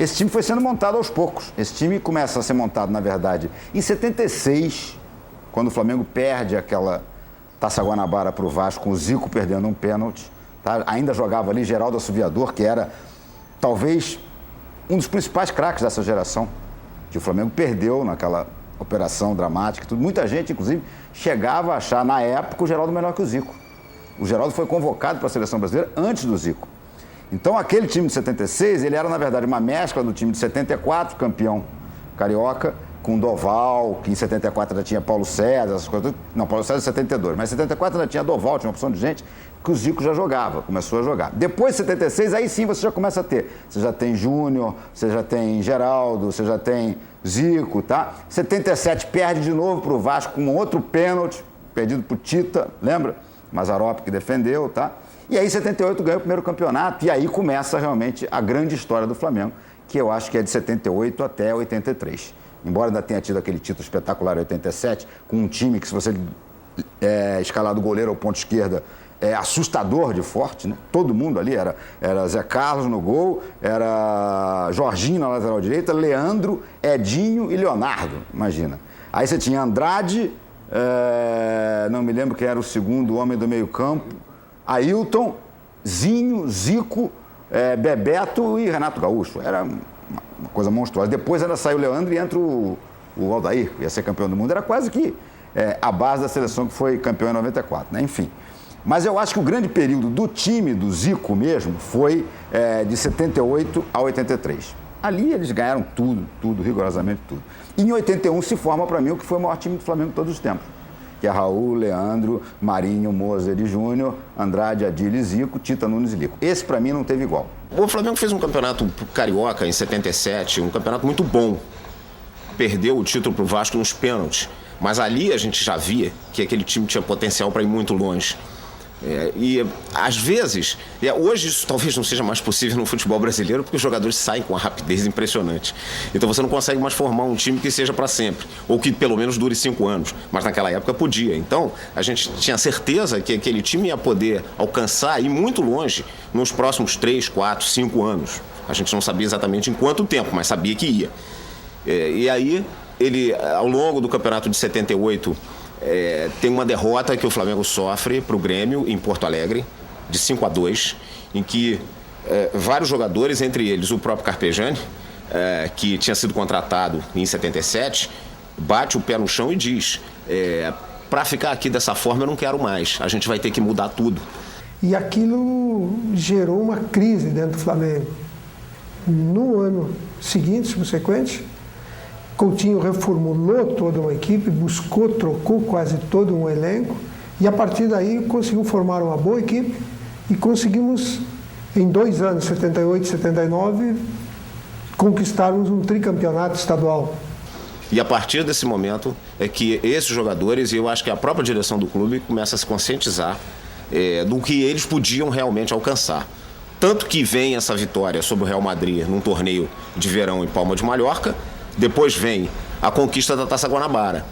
esse time foi sendo montado aos poucos. Esse time começa a ser montado, na verdade, em 76, quando o Flamengo perde aquela Taça Guanabara para o Vasco, com o Zico perdendo um pênalti. Tá? Ainda jogava ali Geraldo Assoviador, que era talvez um dos principais craques dessa geração, que o Flamengo perdeu naquela operação dramática. Tudo. Muita gente, inclusive, chegava a achar, na época, o Geraldo melhor que o Zico. O Geraldo foi convocado para a seleção brasileira antes do Zico. Então, aquele time de 76, ele era, na verdade, uma mescla do time de 74, campeão carioca, com Doval, que em 74 já tinha Paulo César, essas coisas. Não, Paulo César em 72, mas em 74 já tinha Doval, tinha uma opção de gente que o Zico já jogava, começou a jogar. Depois de 76, aí sim você já começa a ter. Você já tem Júnior, você já tem Geraldo, você já tem Zico, tá? 77 perde de novo para o Vasco com um outro pênalti, perdido para o Tita, lembra? Mazzaropi que defendeu, tá? E aí 78 ganha o primeiro campeonato e aí começa realmente a grande história do Flamengo, que eu acho que é de 78 até 83. Embora ainda tenha tido aquele título espetacular em 87, com um time que, se você escalar do goleiro ao ponto esquerda, é assustador de forte, né? Todo mundo ali, era Zé Carlos no gol, era Jorginho na lateral direita, Leandro, Edinho e Leonardo, imagina. Aí você tinha Andrade, não me lembro quem era o segundo homem do meio campo, Ailton, Zinho, Zico, Bebeto e Renato Gaúcho. Era uma coisa monstruosa. Depois ainda saiu o Leandro e entra o Aldair, que ia ser campeão do mundo. Era quase que a base da seleção que foi campeão em 94, né? Enfim. Mas eu acho que o grande período do time, do Zico mesmo, foi de 78 a 83. Ali eles ganharam tudo, rigorosamente tudo. E em 81 se forma para mim o que foi o maior time do Flamengo de todos os tempos, que é Raul, Leandro, Marinho, Moser e Júnior, Andrade, Adílio e Zico, Tita, Nunes e Lico. Esse para mim não teve igual. O Flamengo fez um campeonato carioca em 77, um campeonato muito bom. Perdeu o título para o Vasco nos pênaltis, mas ali a gente já via que aquele time tinha potencial para ir muito longe. E às vezes, hoje isso talvez não seja mais possível no futebol brasileiro, porque os jogadores saem com uma rapidez impressionante. Então você não consegue mais formar um time que seja para sempre, ou que pelo menos dure 5 anos, mas naquela época podia. Então a gente tinha certeza que aquele time ia poder alcançar e ir muito longe nos próximos 3, 4, 5 anos. A gente não sabia exatamente em quanto tempo, mas sabia que ia. E aí, ele, ao longo do campeonato de 78, tem uma derrota que o Flamengo sofre para o Grêmio em Porto Alegre, de 5-2, em que vários jogadores, entre eles o próprio Carpegiani, que tinha sido contratado em 77, bate o pé no chão e diz: para ficar aqui dessa forma eu não quero mais, a gente vai ter que mudar tudo. E aquilo gerou uma crise dentro do Flamengo. No ano seguinte, subsequente, Coutinho reformulou toda uma equipe, buscou, trocou quase todo um elenco e a partir daí conseguiu formar uma boa equipe e conseguimos, em 2 anos, 78 e 79, conquistarmos um tricampeonato estadual. E a partir desse momento é que esses jogadores, e eu acho que a própria direção do clube, começa a se conscientizar do que eles podiam realmente alcançar. Tanto que vem essa vitória sobre o Real Madrid num torneio de verão em Palma de Mallorca. Depois vem a conquista da Taça Guanabara.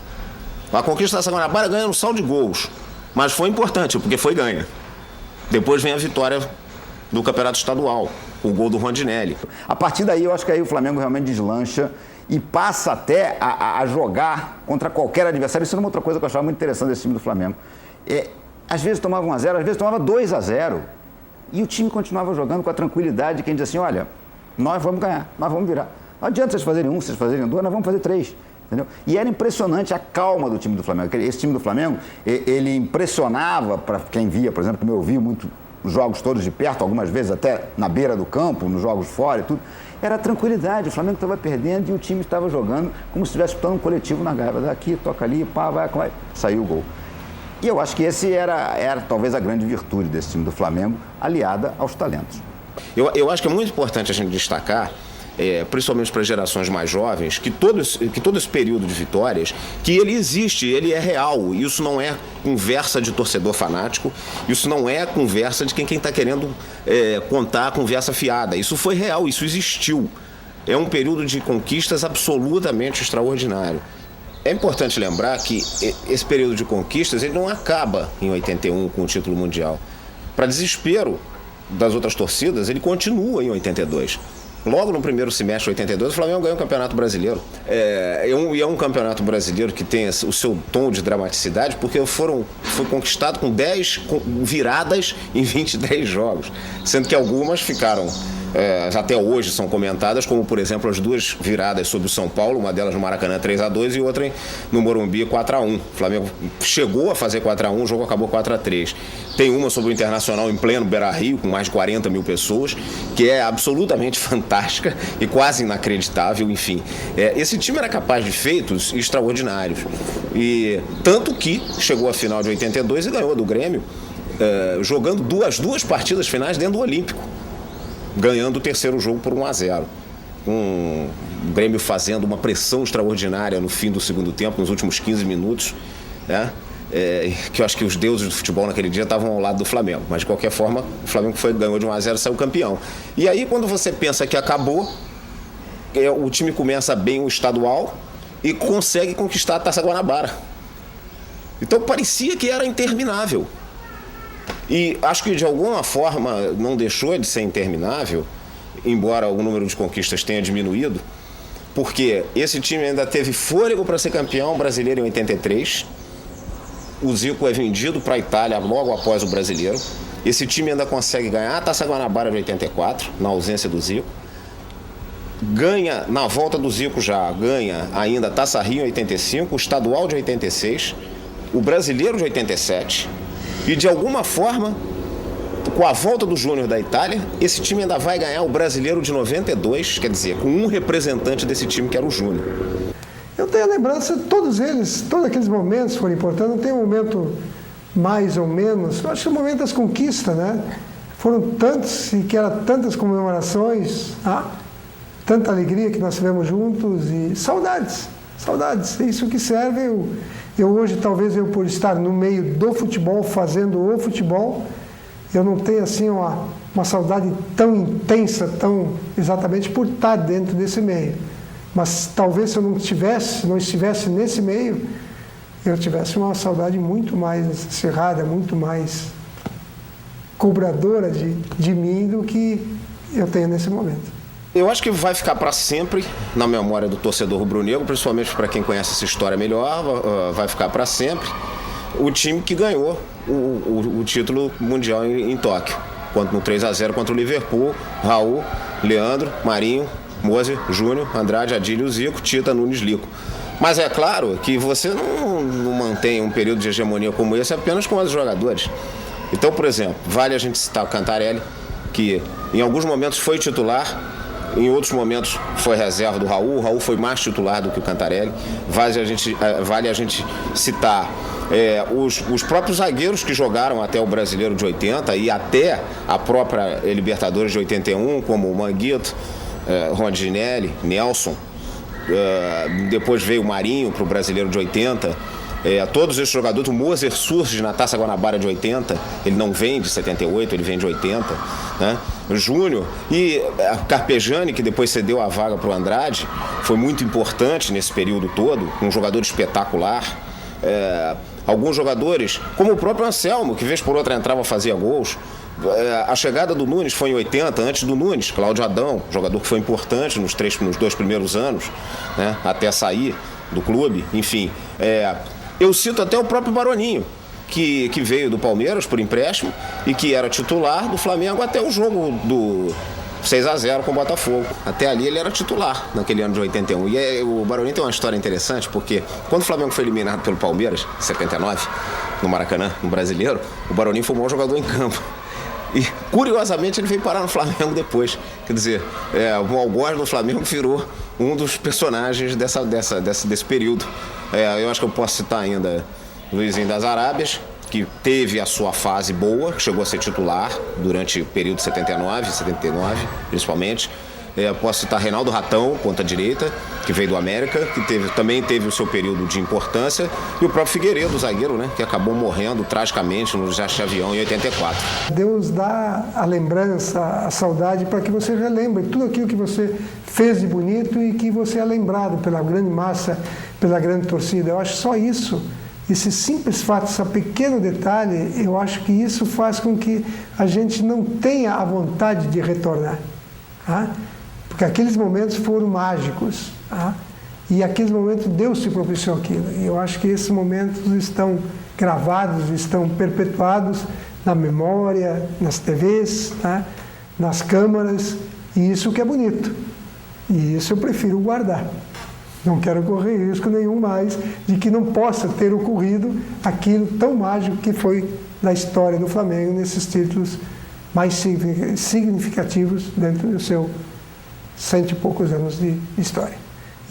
A conquista da Taça Guanabara ganha no saldo de gols, mas foi importante, porque foi ganha. Depois vem a vitória do Campeonato Estadual, com o gol do Rondinelli. A partir daí, eu acho que aí o Flamengo realmente deslancha e passa até a jogar contra qualquer adversário. Isso é uma outra coisa que eu achava muito interessante desse time do Flamengo. Às vezes tomava 1-0, às vezes tomava 2-0. E o time continuava jogando com a tranquilidade de quem diz assim: olha, nós vamos ganhar, nós vamos virar. Não adianta vocês fazerem 1, vocês fazerem 2, nós vamos fazer 3. Entendeu? E era impressionante a calma do time do Flamengo. Esse time do Flamengo, ele impressionava para quem via, por exemplo, como eu vi muito os jogos todos de perto, algumas vezes até na beira do campo, nos jogos fora e tudo. Era tranquilidade, o Flamengo estava perdendo e o time estava jogando como se estivesse disputando um coletivo na garra. Daqui, toca ali, pá, vai, saiu o gol. E eu acho que esse era talvez a grande virtude desse time do Flamengo, aliada aos talentos. Eu acho que é muito importante a gente destacar, principalmente para as gerações mais jovens, que todo esse período de vitórias, que ele existe, ele é real. Isso não é conversa de torcedor fanático, isso não é conversa de quem está querendo contar a conversa fiada. Isso foi real, isso existiu. É um período de conquistas absolutamente extraordinário. É importante lembrar que esse período de conquistas ele não acaba em 81 com o título mundial. Para desespero das outras torcidas, ele continua em 82. Logo no primeiro semestre de 82, o Flamengo ganhou o Campeonato Brasileiro. É um Campeonato Brasileiro que tem o seu tom de dramaticidade, porque foi conquistado com 10 viradas em 23 jogos, sendo que algumas ficaram... até hoje são comentadas, como por exemplo as duas viradas sobre o São Paulo, uma delas no Maracanã 3-2 e outra no Morumbi 4-1. O Flamengo chegou a fazer 4-1, o jogo acabou 4-3. Tem uma sobre o Internacional em pleno Beira-Rio, com mais de 40 mil pessoas, que é absolutamente fantástica e quase inacreditável, enfim. Esse time era capaz de feitos extraordinários. E tanto que chegou à final de 82 e ganhou do Grêmio, jogando duas partidas finais dentro do Olímpico, ganhando o terceiro jogo por 1-0. Com o Grêmio fazendo uma pressão extraordinária no fim do segundo tempo, nos últimos 15 minutos, né? Que eu acho que os deuses do futebol naquele dia estavam ao lado do Flamengo. Mas, de qualquer forma, o Flamengo ganhou de 1-0 e saiu campeão. E aí, quando você pensa que acabou, o time começa bem o estadual e consegue conquistar a Taça Guanabara. Então, parecia que era interminável. E acho que de alguma forma não deixou de ser interminável, embora o número de conquistas tenha diminuído, porque esse time ainda teve fôlego para ser campeão brasileiro em 83. O Zico é vendido para a Itália logo após o brasileiro. Esse time ainda consegue ganhar a Taça Guanabara de 84, na ausência do Zico. Ganha, na volta do Zico ganha ainda a Taça Rio em 85, o estadual de 86, o brasileiro de 87. E de alguma forma, com a volta do Júnior da Itália, esse time ainda vai ganhar o brasileiro de 92, quer dizer, com um representante desse time que era o Júnior. Eu tenho a lembrança de todos aqueles momentos foram importantes, não tem um momento mais ou menos, eu acho que o momento das conquistas, né? Foram tantos e que eram tantas comemorações, tanta alegria que nós tivemos juntos e saudades, é isso que serve. Eu hoje, talvez por estar no meio do futebol, fazendo o futebol, eu não tenho assim uma saudade tão intensa, tão exatamente por estar dentro desse meio. Mas talvez se eu não estivesse nesse meio, eu tivesse uma saudade muito mais cerrada, muito mais cobradora de mim do que eu tenho nesse momento. Eu acho que vai ficar para sempre na memória do torcedor rubro-negro, principalmente para quem conhece essa história melhor, vai ficar para sempre o time que ganhou o título mundial em Tóquio, no 3-0 contra o Liverpool. Raul, Leandro, Marinho, Moser, Júnior, Andrade, Adílio, Zico, Tita, Nunes, Lico. Mas é claro que você não mantém um período de hegemonia como esse apenas com os jogadores. Então, por exemplo, vale a gente citar o Cantarelli, que em alguns momentos foi titular, em outros momentos foi reserva do Raul. O Raul foi mais titular do que o Cantarelli. Vale a gente citar os próprios zagueiros que jogaram até o Brasileiro de 80 e até a própria Libertadores de 81, como o Manguito, Rondinelli, Nelson. Depois veio o Marinho para o Brasileiro de 80. Todos esses jogadores, o Moser surge na Taça Guanabara de 80, ele não vem de 78, ele vem de 80, né? O Júnior e Carpegiani, que depois cedeu a vaga para o Andrade, foi muito importante nesse período todo, um jogador espetacular. Alguns jogadores, como o próprio Anselmo, que vez por outra entrava e fazia gols. A chegada do Nunes foi em 80, antes do Nunes, Cláudio Adão, jogador que foi importante nos 2 primeiros anos, né, até sair do clube, enfim. Eu cito até o próprio Baroninho, que veio do Palmeiras por empréstimo e que era titular do Flamengo até o jogo do 6-0 com o Botafogo. Até ali ele era titular naquele ano de 81. E o Baroninho tem uma história interessante, porque quando o Flamengo foi eliminado pelo Palmeiras, em 79, no Maracanã, no Brasileiro, o Baroninho foi o maior jogador em campo. E, curiosamente, ele veio parar no Flamengo depois. Quer dizer, o algoz do Flamengo virou um dos personagens desse período. Eu acho que eu posso citar ainda Luizinho das Arábias, que teve a sua fase boa, chegou a ser titular durante o período de 79, principalmente. Posso citar Reinaldo Ratão, ponta direita, que veio do América, que também teve o seu período de importância, e o próprio Figueiredo, o zagueiro, né, que acabou morrendo tragicamente no Jachavião em 84. Deus dá a lembrança, a saudade, para que você relembre tudo aquilo que você fez de bonito e que você é lembrado pela grande massa, pela grande torcida. Eu acho só isso, esse simples fato, esse pequeno detalhe, eu acho que isso faz com que a gente não tenha a vontade de retornar. Porque porque aqueles momentos foram mágicos, tá? E aqueles momentos Deus te propiciou aquilo. E eu acho que esses momentos estão gravados, estão perpetuados na memória, nas TVs, tá? Nas câmaras, e isso que é bonito. E isso eu prefiro guardar. Não quero correr risco nenhum mais de que não possa ter ocorrido aquilo tão mágico que foi da história do Flamengo nesses títulos mais significativos dentro do seu 100 e poucos anos de história.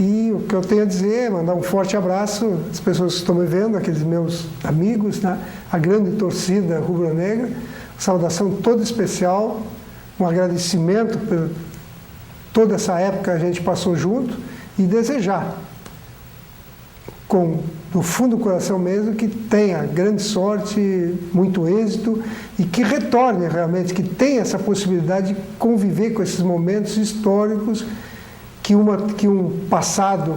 E o que eu tenho a dizer é mandar um forte abraço às pessoas que estão me vendo, aqueles meus amigos, né? A grande torcida rubro-negra, saudação toda especial, um agradecimento por toda essa época que a gente passou junto e desejar, do fundo do coração mesmo, que tenha grande sorte, muito êxito e que retorne realmente, que tenha essa possibilidade de conviver com esses momentos históricos que um passado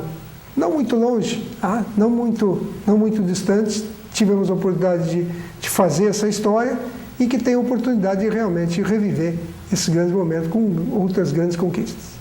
não muito longe, não muito distante, tivemos a oportunidade de fazer essa história e que tenha a oportunidade de realmente reviver esses grandes momentos com outras grandes conquistas.